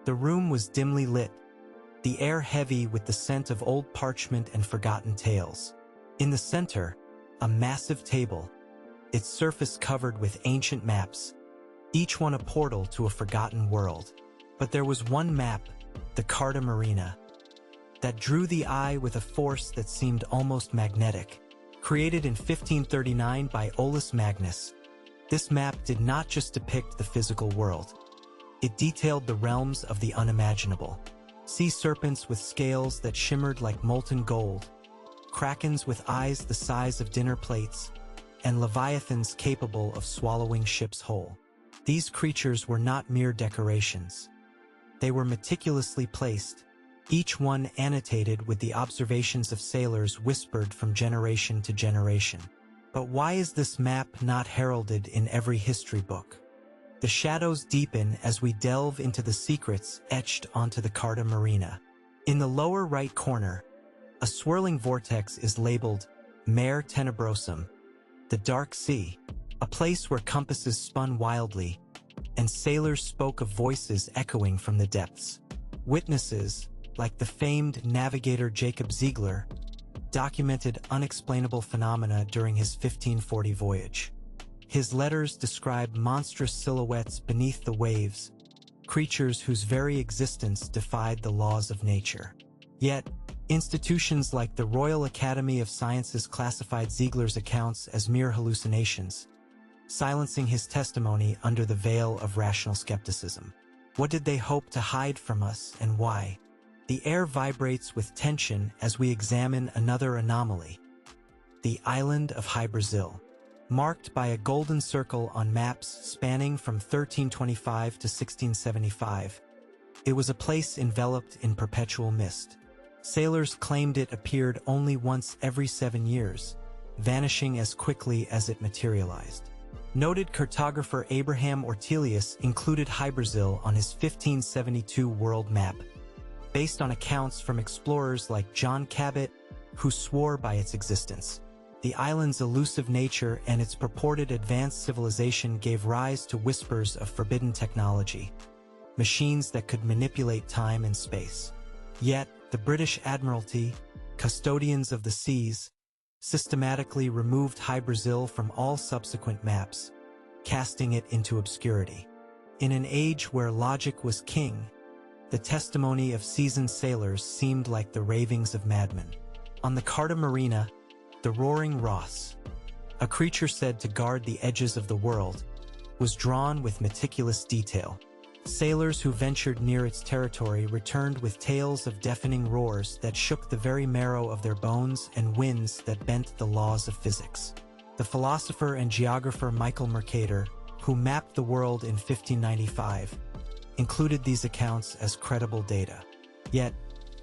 The room was dimly lit, the air heavy with the scent of old parchment and forgotten tales. In the center, a massive table, its surface covered with ancient maps, each one a portal to a forgotten world. But there was one map, the Carta Marina, that drew the eye with a force that seemed almost magnetic. Created in 1539 by Olaus Magnus, this map did not just depict the physical world. It detailed the realms of the unimaginable. Sea serpents with scales that shimmered like molten gold, krakens with eyes the size of dinner plates, and leviathans capable of swallowing ships whole. These creatures were not mere decorations. They were meticulously placed, each one annotated with the observations of sailors whispered from generation to generation. But why is this map not heralded in every history book? The shadows deepen as we delve into the secrets etched onto the Carta Marina. In the lower right corner, a swirling vortex is labeled Mare Tenebrosum, the Dark Sea, a place where compasses spun wildly, and sailors spoke of voices echoing from the depths. Witnesses, like the famed navigator Jacob Ziegler, documented unexplainable phenomena during his 1540 voyage. His letters describe monstrous silhouettes beneath the waves, creatures whose very existence defied the laws of nature. Yet, institutions like the Royal Academy of Sciences classified Ziegler's accounts as mere hallucinations, silencing his testimony under the veil of rational skepticism. What did they hope to hide from us, and why? The air vibrates with tension as we examine another anomaly, the island of Hy-Brasil. Marked by a golden circle on maps spanning from 1325 to 1675, it was a place enveloped in perpetual mist. Sailors claimed it appeared only once every 7 years, vanishing as quickly as it materialized. Noted cartographer Abraham Ortelius included Hy-Brasil on his 1572 world map, based on accounts from explorers like John Cabot, who swore by its existence. The island's elusive nature and its purported advanced civilization gave rise to whispers of forbidden technology, machines that could manipulate time and space. Yet, the British Admiralty, custodians of the seas, systematically removed Hy-Brasil from all subsequent maps, casting it into obscurity. In an age where logic was king, the testimony of seasoned sailors seemed like the ravings of madmen. On the Carta Marina, the Roaring Ross, a creature said to guard the edges of the world, was drawn with meticulous detail. Sailors who ventured near its territory returned with tales of deafening roars that shook the very marrow of their bones and winds that bent the laws of physics. The philosopher and geographer Michael Mercator, who mapped the world in 1595, included these accounts as credible data. Yet,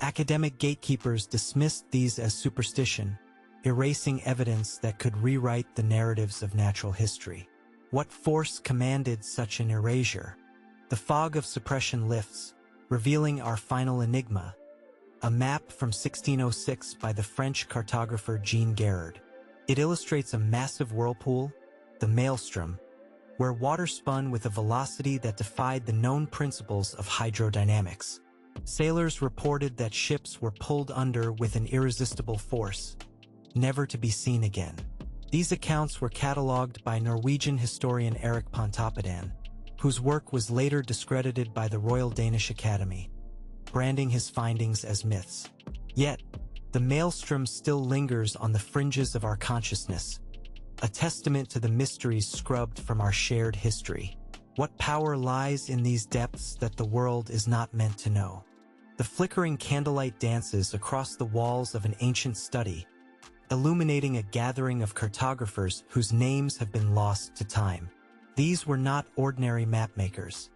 academic gatekeepers dismissed these as superstition, erasing evidence that could rewrite the narratives of natural history. What force commanded such an erasure? The fog of suppression lifts, revealing our final enigma, a map from 1606 by the French cartographer Jean Guérard. It illustrates a massive whirlpool, the maelstrom, where water spun with a velocity that defied the known principles of hydrodynamics. Sailors reported that ships were pulled under with an irresistible force, never to be seen again. These accounts were catalogued by Norwegian historian Erik Pontoppidan, whose work was later discredited by the Royal Danish Academy, branding his findings as myths. Yet, the maelstrom still lingers on the fringes of our consciousness, a testament to the mysteries scrubbed from our shared history. What power lies in these depths that the world is not meant to know? The flickering candlelight dances across the walls of an ancient study, illuminating a gathering of cartographers whose names have been lost to time. These were not ordinary mapmakers.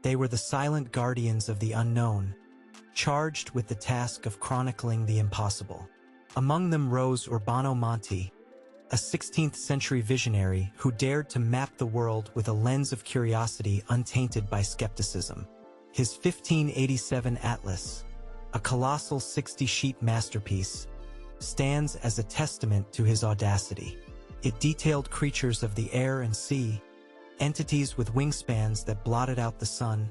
They were the silent guardians of the unknown, charged with the task of chronicling the impossible. Among them rose Urbano Monti, a 16th-century visionary who dared to map the world with a lens of curiosity untainted by skepticism. His 1587 atlas, a colossal 60-sheet masterpiece, stands as a testament to his audacity. It detailed creatures of the air and sea, entities with wingspans that blotted out the sun,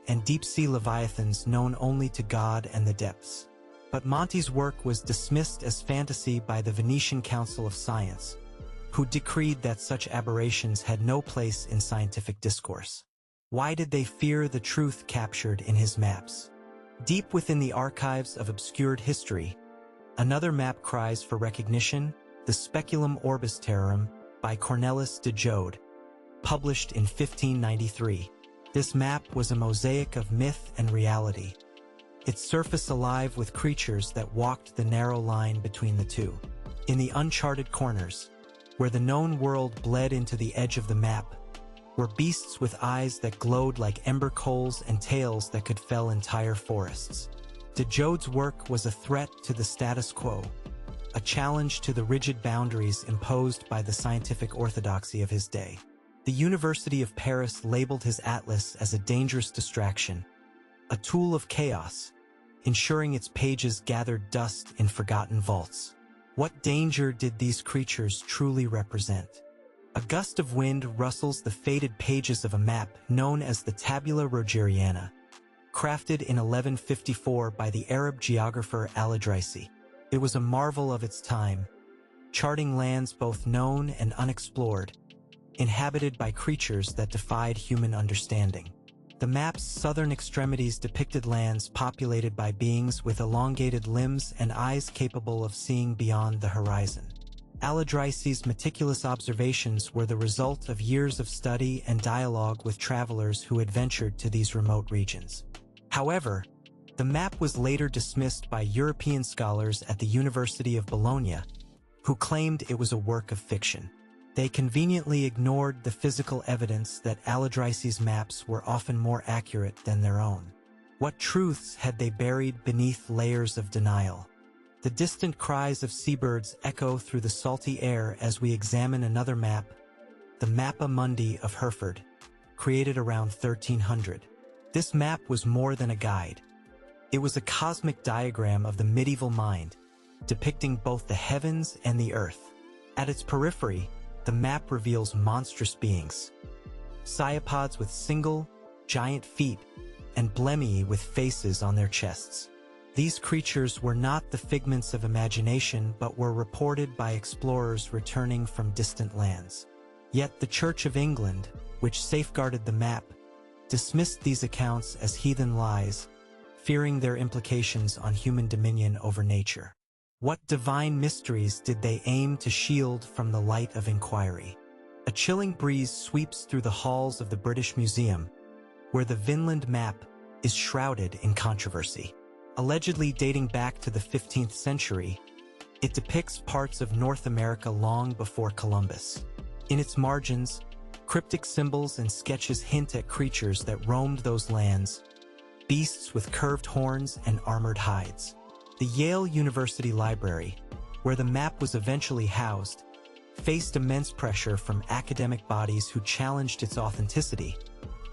and deep-sea leviathans known only to God and the depths. But Monti's work was dismissed as fantasy by the Venetian Council of Science, who decreed that such aberrations had no place in scientific discourse. Why did they fear the truth captured in his maps? Deep within the archives of obscured history, another map cries for recognition, the Speculum Orbis Terrarum by Cornelis de Jode, published in 1593. This map was a mosaic of myth and reality, its surface alive with creatures that walked the narrow line between the two. In the uncharted corners, where the known world bled into the edge of the map, were beasts with eyes that glowed like ember coals and tails that could fell entire forests. De Jode's work was a threat to the status quo, a challenge to the rigid boundaries imposed by the scientific orthodoxy of his day. The University of Paris labeled his atlas as a dangerous distraction, a tool of chaos, ensuring its pages gathered dust in forgotten vaults. What danger did these creatures truly represent? A gust of wind rustles the faded pages of a map known as the Tabula Rogeriana, crafted in 1154 by the Arab geographer Al-Idrisi. It was a marvel of its time, charting lands both known and unexplored, inhabited by creatures that defied human understanding. The map's southern extremities depicted lands populated by beings with elongated limbs and eyes capable of seeing beyond the horizon. Al-Idrisi's meticulous observations were the result of years of study and dialogue with travelers who had ventured to these remote regions. However, the map was later dismissed by European scholars at the University of Bologna, who claimed it was a work of fiction. They conveniently ignored the physical evidence that Al-Idrisi's maps were often more accurate than their own. What truths had they buried beneath layers of denial? The distant cries of seabirds echo through the salty air as we examine another map, the Mappa Mundi of Hereford, created around 1300. This map was more than a guide. It was a cosmic diagram of the medieval mind, depicting both the heavens and the earth. At its periphery, the map reveals monstrous beings, pseudopods with single, giant feet, and blemmy with faces on their chests. These creatures were not the figments of imagination but were reported by explorers returning from distant lands. Yet the Church of England, which safeguarded the map, dismissed these accounts as heathen lies, fearing their implications on human dominion over nature. What divine mysteries did they aim to shield from the light of inquiry? A chilling breeze sweeps through the halls of the British Museum, where the Vinland map is shrouded in controversy. Allegedly dating back to the 15th century, it depicts parts of North America long before Columbus. In its margins, cryptic symbols and sketches hint at creatures that roamed those lands, beasts with curved horns and armored hides. The Yale University Library, where the map was eventually housed, faced immense pressure from academic bodies who challenged its authenticity,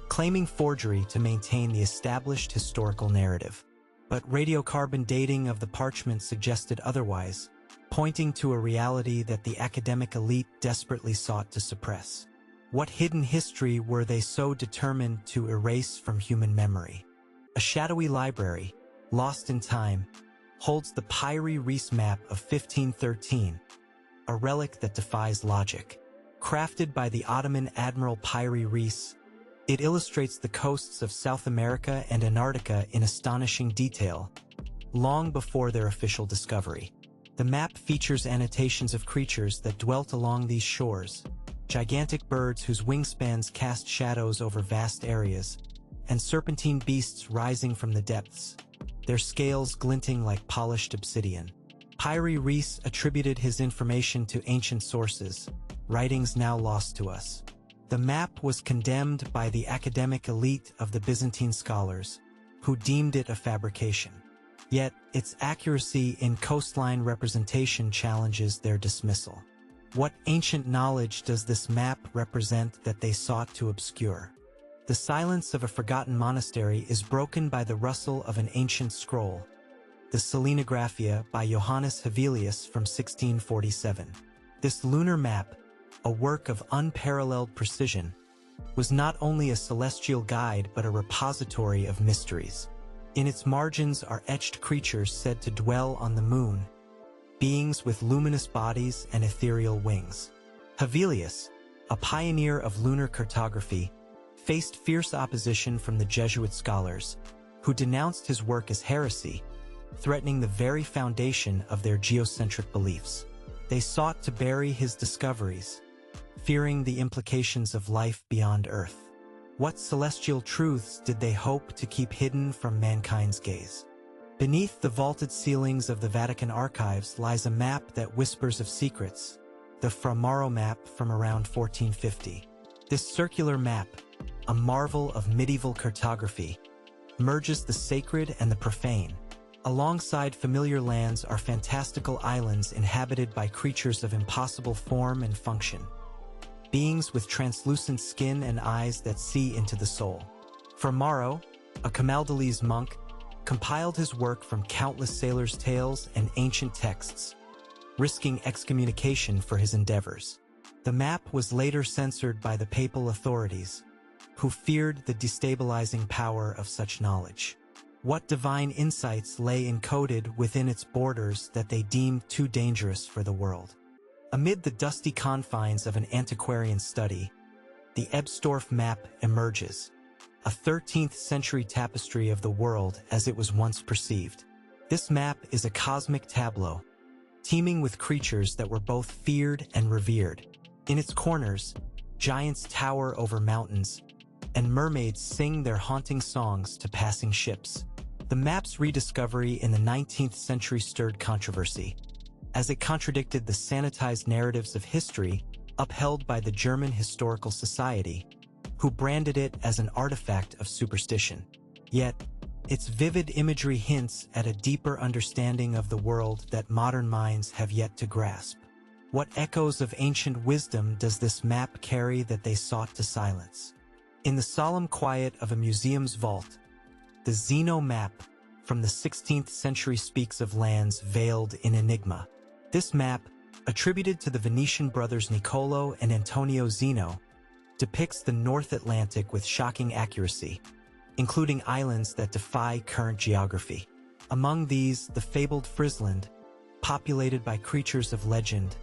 claiming forgery to maintain the established historical narrative. But radiocarbon dating of the parchment suggested otherwise, pointing to a reality that the academic elite desperately sought to suppress. What hidden history were they so determined to erase from human memory? A shadowy library, lost in time, holds the Pyrie Reis map of 1513, a relic that defies logic. Crafted by the Ottoman Admiral Pyrie Reis, it illustrates the coasts of South America and Antarctica in astonishing detail, long before their official discovery. The map features annotations of creatures that dwelt along these shores, gigantic birds whose wingspans cast shadows over vast areas, and serpentine beasts rising from the depths, their scales glinting like polished obsidian. Pyrie Reis attributed his information to ancient sources, writings now lost to us. The map was condemned by the academic elite of the Byzantine scholars, who deemed it a fabrication. Yet, its accuracy in coastline representation challenges their dismissal. What ancient knowledge does this map represent that they sought to obscure? The silence of a forgotten monastery is broken by the rustle of an ancient scroll, the Selenographia by Johannes Hevelius from 1647. This lunar map, a work of unparalleled precision, was not only a celestial guide but a repository of mysteries. In its margins are etched creatures said to dwell on the moon, beings with luminous bodies and ethereal wings. Hevelius, a pioneer of lunar cartography, faced fierce opposition from the Jesuit scholars, who denounced his work as heresy, threatening the very foundation of their geocentric beliefs. They sought to bury his discoveries, fearing the implications of life beyond Earth. What celestial truths did they hope to keep hidden from mankind's gaze? Beneath the vaulted ceilings of the Vatican archives lies a map that whispers of secrets, the Fra Mauro map from around 1450. This circular map, a marvel of medieval cartography, merges the sacred and the profane. Alongside familiar lands are fantastical islands inhabited by creatures of impossible form and function, beings with translucent skin and eyes that see into the soul. Fra Mauro, a Camaldolese monk, compiled his work from countless sailors' tales and ancient texts, risking excommunication for his endeavors. The map was later censored by the papal authorities, who feared the destabilizing power of such knowledge. What divine insights lay encoded within its borders that they deemed too dangerous for the world? Amid the dusty confines of an antiquarian study, the Ebstorf map emerges, a 13th century tapestry of the world as it was once perceived. This map is a cosmic tableau, teeming with creatures that were both feared and revered. In its corners, giants tower over mountains, and mermaids sing their haunting songs to passing ships. The map's rediscovery in the 19th century stirred controversy, as it contradicted the sanitized narratives of history upheld by the German Historical Society, who branded it as an artifact of superstition. Yet, its vivid imagery hints at a deeper understanding of the world that modern minds have yet to grasp. What echoes of ancient wisdom does this map carry that they sought to silence? In the solemn quiet of a museum's vault, the Zeno map from the 16th century speaks of lands veiled in enigma. This map, attributed to the Venetian brothers Niccolo and Antonio Zeno, depicts the North Atlantic with shocking accuracy, including islands that defy current geography. Among these, the fabled Frisland, populated by creatures of legend,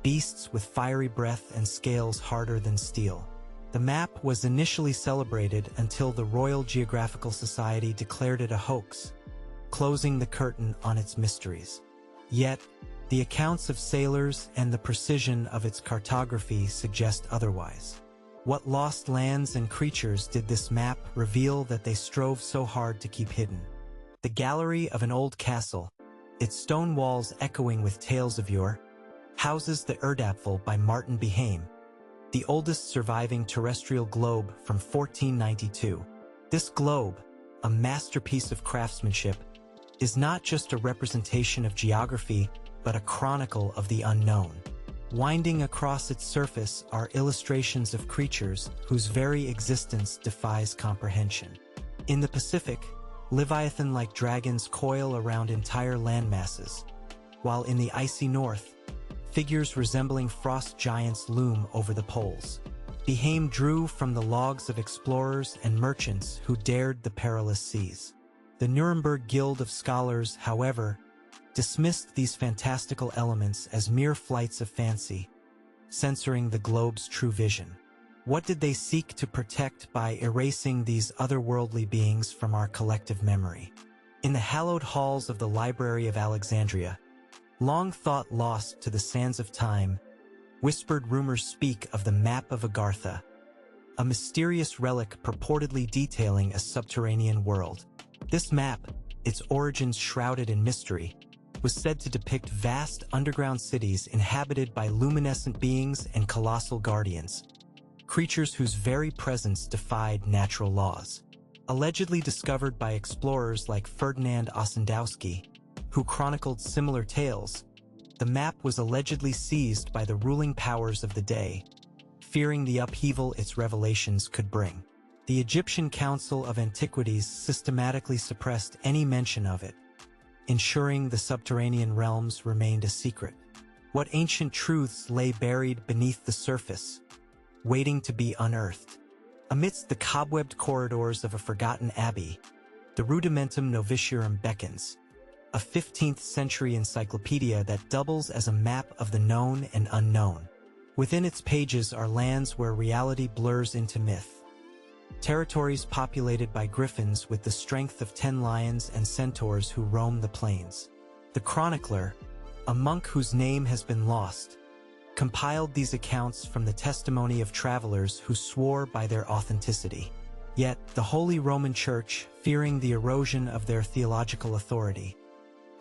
beasts with fiery breath and scales harder than steel. The map was initially celebrated until the Royal Geographical Society declared it a hoax, closing the curtain on its mysteries. Yet, the accounts of sailors and the precision of its cartography suggest otherwise. What lost lands and creatures did this map reveal that they strove so hard to keep hidden? The gallery of an old castle, its stone walls echoing with tales of yore, houses the Erdapfel by Martin Behaim, the oldest surviving terrestrial globe from 1492. This globe, a masterpiece of craftsmanship, is not just a representation of geography, but a chronicle of the unknown. Winding across its surface are illustrations of creatures whose very existence defies comprehension. In the Pacific, Leviathan-like dragons coil around entire landmasses, while in the icy north, figures resembling frost giants loom over the poles. Behaim drew from the logs of explorers and merchants who dared the perilous seas. The Nuremberg Guild of Scholars, however, dismissed these fantastical elements as mere flights of fancy, censoring the globe's true vision. What did they seek to protect by erasing these otherworldly beings from our collective memory? In the hallowed halls of the Library of Alexandria, long thought lost to the sands of time, whispered rumors speak of the Map of Agartha, a mysterious relic purportedly detailing a subterranean world. This map, its origins shrouded in mystery, was said to depict vast underground cities inhabited by luminescent beings and colossal guardians, creatures whose very presence defied natural laws. Allegedly discovered by explorers like Ferdinand Ossendowski, who chronicled similar tales, the map was allegedly seized by the ruling powers of the day, fearing the upheaval its revelations could bring. The Egyptian Council of Antiquities systematically suppressed any mention of it, ensuring the subterranean realms remained a secret. What ancient truths lay buried beneath the surface, waiting to be unearthed? Amidst the cobwebbed corridors of a forgotten abbey, the Rudimentum Novitiarum beckons, a 15th-century encyclopedia that doubles as a map of the known and unknown. Within its pages are lands where reality blurs into myth, territories populated by griffins with the strength of 10 lions and centaurs who roam the plains. The chronicler, a monk whose name has been lost, compiled these accounts from the testimony of travelers who swore by their authenticity. Yet, the Holy Roman Church, fearing the erosion of their theological authority,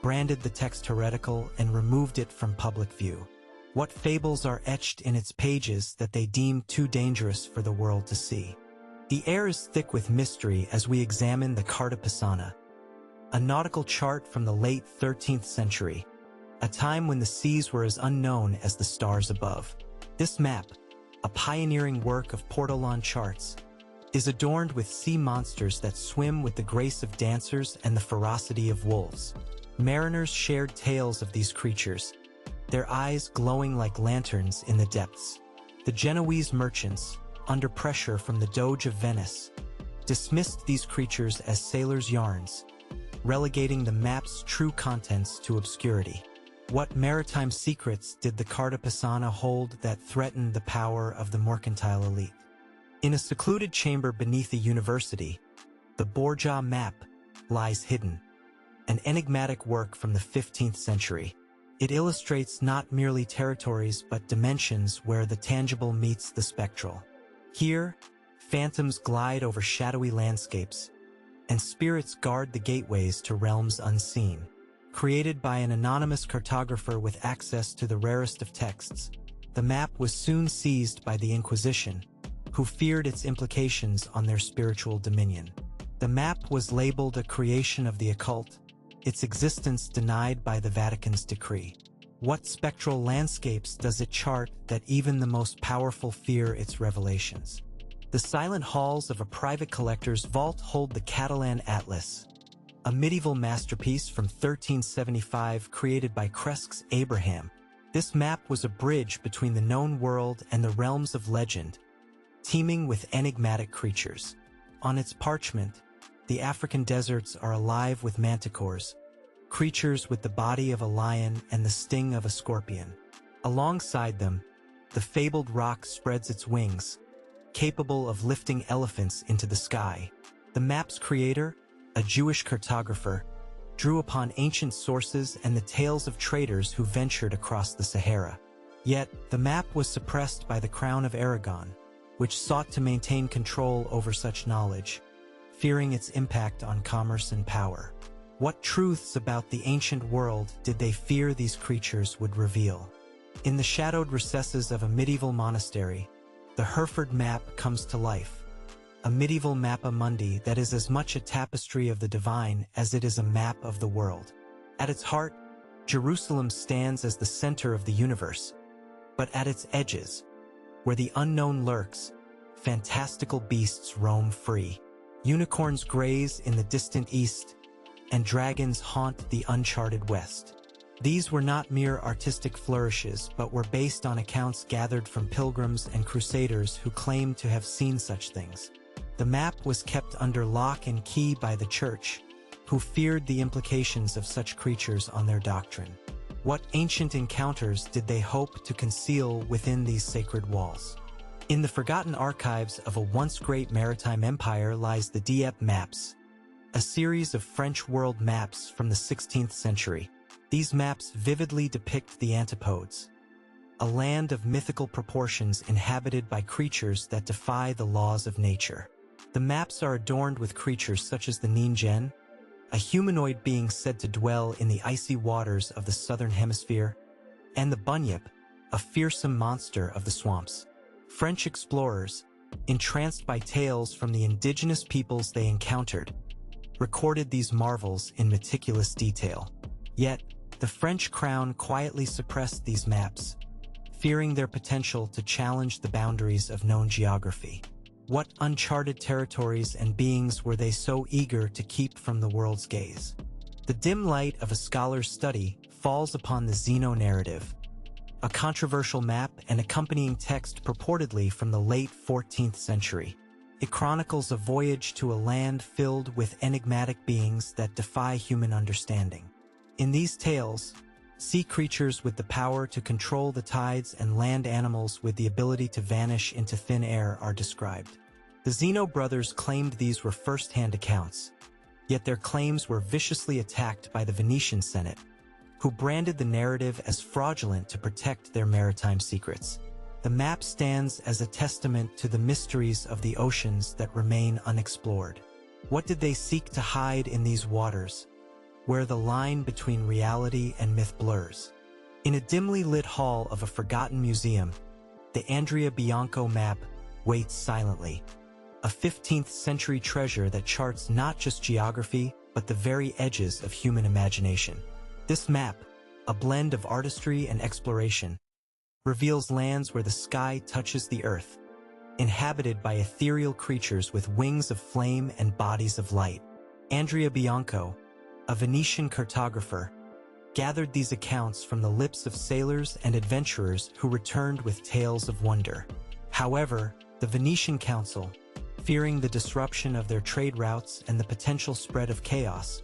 branded the text heretical and removed it from public view. What fables are etched in its pages that they deem too dangerous for the world to see? The air is thick with mystery as we examine the Carta Pisana, a nautical chart from the late 13th century, a time when the seas were as unknown as the stars above. This map, a pioneering work of Portolan charts, is adorned with sea monsters that swim with the grace of dancers and the ferocity of wolves. Mariners shared tales of these creatures, their eyes glowing like lanterns in the depths. The Genoese merchants, under pressure from the Doge of Venice, dismissed these creatures as sailors' yarns, relegating the map's true contents to obscurity. What maritime secrets did the Carta Pisana hold that threatened the power of the mercantile elite? In a secluded chamber beneath a university, the Borgia map lies hidden, an enigmatic work from the 15th century. It illustrates not merely territories but dimensions where the tangible meets the spectral. Here, phantoms glide over shadowy landscapes, and spirits guard the gateways to realms unseen. Created by an anonymous cartographer with access to the rarest of texts, the map was soon seized by the Inquisition, who feared its implications on their spiritual dominion. The map was labeled a creation of the occult, its existence denied by the Vatican's decree. What spectral landscapes does it chart that even the most powerful fear its revelations? The silent halls of a private collector's vault hold the Catalan Atlas, a medieval masterpiece from 1375 created by Cresques Abraham. This map was a bridge between the known world and the realms of legend, teeming with enigmatic creatures. On its parchment, the African deserts are alive with manticores, creatures with the body of a lion and the sting of a scorpion. Alongside them, the fabled rock spreads its wings, capable of lifting elephants into the sky. The map's creator, a Jewish cartographer, drew upon ancient sources and the tales of traders who ventured across the Sahara. Yet, the map was suppressed by the Crown of Aragon, which sought to maintain control over such knowledge, fearing its impact on commerce and power. What truths about the ancient world did they fear these creatures would reveal? In the shadowed recesses of a medieval monastery, the Hereford map comes to life, a medieval mappa mundi that is as much a tapestry of the divine as it is a map of the world. At its heart, Jerusalem stands as the center of the universe, but at its edges, where the unknown lurks, fantastical beasts roam free. Unicorns graze in the distant east, and dragons haunt the uncharted west. These were not mere artistic flourishes, but were based on accounts gathered from pilgrims and crusaders who claimed to have seen such things. The map was kept under lock and key by the Church, who feared the implications of such creatures on their doctrine. What ancient encounters did they hope to conceal within these sacred walls? In the forgotten archives of a once great maritime empire lies the Dieppe maps, a series of French world maps from the 16th century. These maps vividly depict the antipodes, a land of mythical proportions inhabited by creatures that defy the laws of nature. The maps are adorned with creatures such as the Ningen, a humanoid being said to dwell in the icy waters of the southern hemisphere, and the Bunyip, a fearsome monster of the swamps. French explorers, entranced by tales from the indigenous peoples they encountered, recorded these marvels in meticulous detail. Yet, the French crown quietly suppressed these maps, fearing their potential to challenge the boundaries of known geography. What uncharted territories and beings were they so eager to keep from the world's gaze? The dim light of a scholar's study falls upon the Zeno narrative, a controversial map and accompanying text purportedly from the late 14th century. It chronicles a voyage to a land filled with enigmatic beings that defy human understanding. In these tales, sea creatures with the power to control the tides and land animals with the ability to vanish into thin air are described. The Zeno brothers claimed these were first-hand accounts, yet their claims were viciously attacked by the Venetian Senate, who branded the narrative as fraudulent to protect their maritime secrets. The map stands as a testament to the mysteries of the oceans that remain unexplored. What did they seek to hide in these waters, where the line between reality and myth blurs? In a dimly lit hall of a forgotten museum, the Andrea Bianco map waits silently, a 15th-century treasure that charts not just geography, but the very edges of human imagination. This map, a blend of artistry and exploration, reveals lands where the sky touches the earth, inhabited by ethereal creatures with wings of flame and bodies of light. Andrea Bianco, a Venetian cartographer, gathered these accounts from the lips of sailors and adventurers who returned with tales of wonder. However, the Venetian council, fearing the disruption of their trade routes and the potential spread of chaos,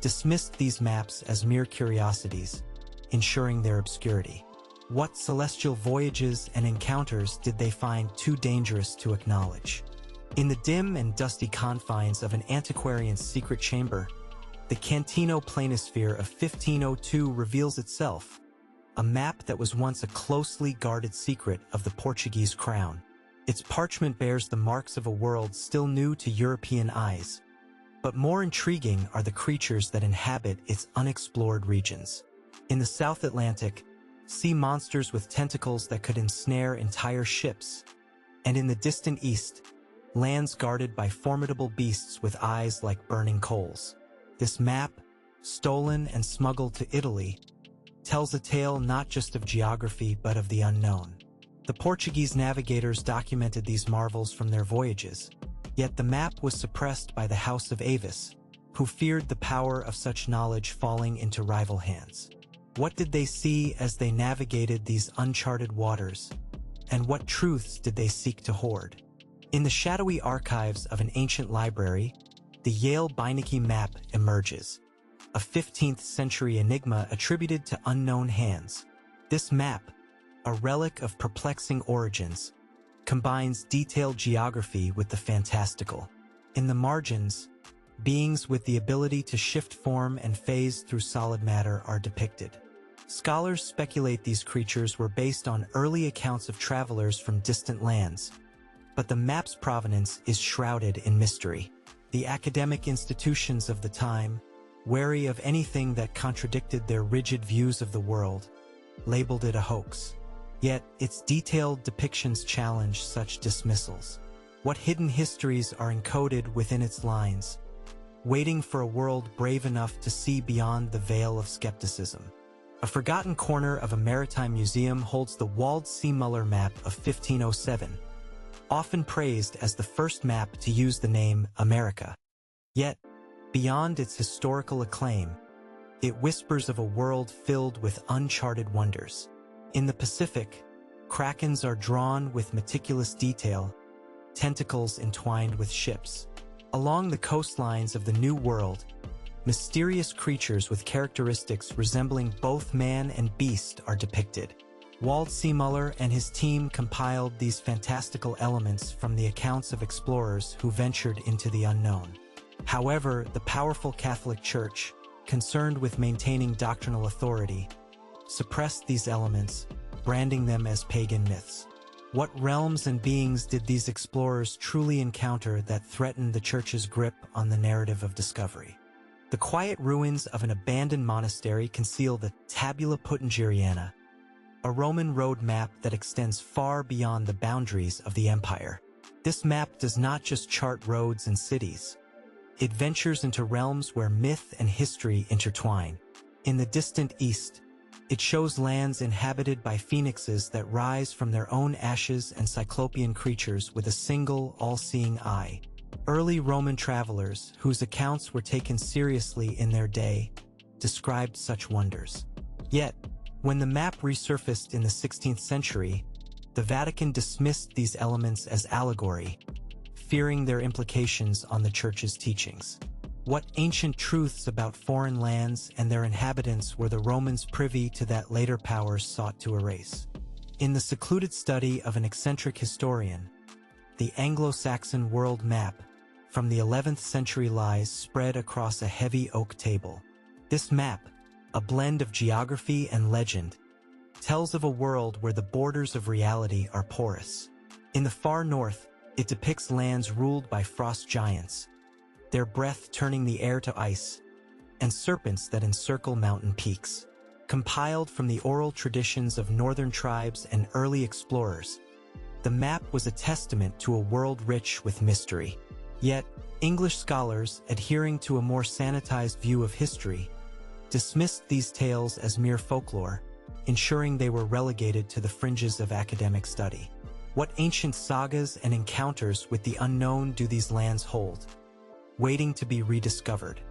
dismissed these maps as mere curiosities, ensuring their obscurity. What celestial voyages and encounters did they find too dangerous to acknowledge? In the dim and dusty confines of an antiquarian's secret chamber, the Cantino planisphere of 1502 reveals itself, a map that was once a closely guarded secret of the Portuguese crown. Its parchment bears the marks of a world still new to European eyes, but more intriguing are the creatures that inhabit its unexplored regions. In the South Atlantic, sea monsters with tentacles that could ensnare entire ships, and in the distant east, lands guarded by formidable beasts with eyes like burning coals. This map, stolen and smuggled to Italy, tells a tale not just of geography but of the unknown. The Portuguese navigators documented these marvels from their voyages, yet the map was suppressed by the House of Avis, who feared the power of such knowledge falling into rival hands. What did they see as they navigated these uncharted waters, and what truths did they seek to hoard? In the shadowy archives of an ancient library, the Yale-Beinecke map emerges, a 15th-century enigma attributed to unknown hands. This map, a relic of perplexing origins, combines detailed geography with the fantastical. In the margins, beings with the ability to shift form and phase through solid matter are depicted. Scholars speculate these creatures were based on early accounts of travelers from distant lands, but the map's provenance is shrouded in mystery. The academic institutions of the time, wary of anything that contradicted their rigid views of the world, labeled it a hoax. Yet, its detailed depictions challenge such dismissals. What hidden histories are encoded within its lines, waiting for a world brave enough to see beyond the veil of skepticism? A forgotten corner of a maritime museum holds the Wald-Seemuller map of 1507, often praised as the first map to use the name America. Yet, beyond its historical acclaim, it whispers of a world filled with uncharted wonders. In the Pacific, krakens are drawn with meticulous detail, tentacles entwined with ships. Along the coastlines of the New World, mysterious creatures with characteristics resembling both man and beast are depicted. Wald-Seemuller and his team compiled these fantastical elements from the accounts of explorers who ventured into the unknown. However, the powerful Catholic Church, concerned with maintaining doctrinal authority, suppressed these elements, branding them as pagan myths. What realms and beings did these explorers truly encounter that threatened the Church's grip on the narrative of discovery? The quiet ruins of an abandoned monastery conceal the Tabula Peutingeriana, a Roman road map that extends far beyond the boundaries of the empire. This map does not just chart roads and cities. It ventures into realms where myth and history intertwine. In the distant east, it shows lands inhabited by phoenixes that rise from their own ashes and cyclopean creatures with a single, all-seeing eye. Early Roman travelers, whose accounts were taken seriously in their day, described such wonders. Yet, when the map resurfaced in the 16th century, the Vatican dismissed these elements as allegory, fearing their implications on the Church's teachings. What ancient truths about foreign lands and their inhabitants were the Romans privy to that later powers sought to erase? In the secluded study of an eccentric historian, the Anglo-Saxon world map from the 11th century lies spread across a heavy oak table. This map, a blend of geography and legend, tells of a world where the borders of reality are porous. In the far north, it depicts lands ruled by frost giants, their breath turning the air to ice, and serpents that encircle mountain peaks. Compiled from the oral traditions of northern tribes and early explorers, the map was a testament to a world rich with mystery. Yet, English scholars, adhering to a more sanitized view of history, dismissed these tales as mere folklore, ensuring they were relegated to the fringes of academic study. What ancient sagas and encounters with the unknown do these lands hold, waiting to be rediscovered?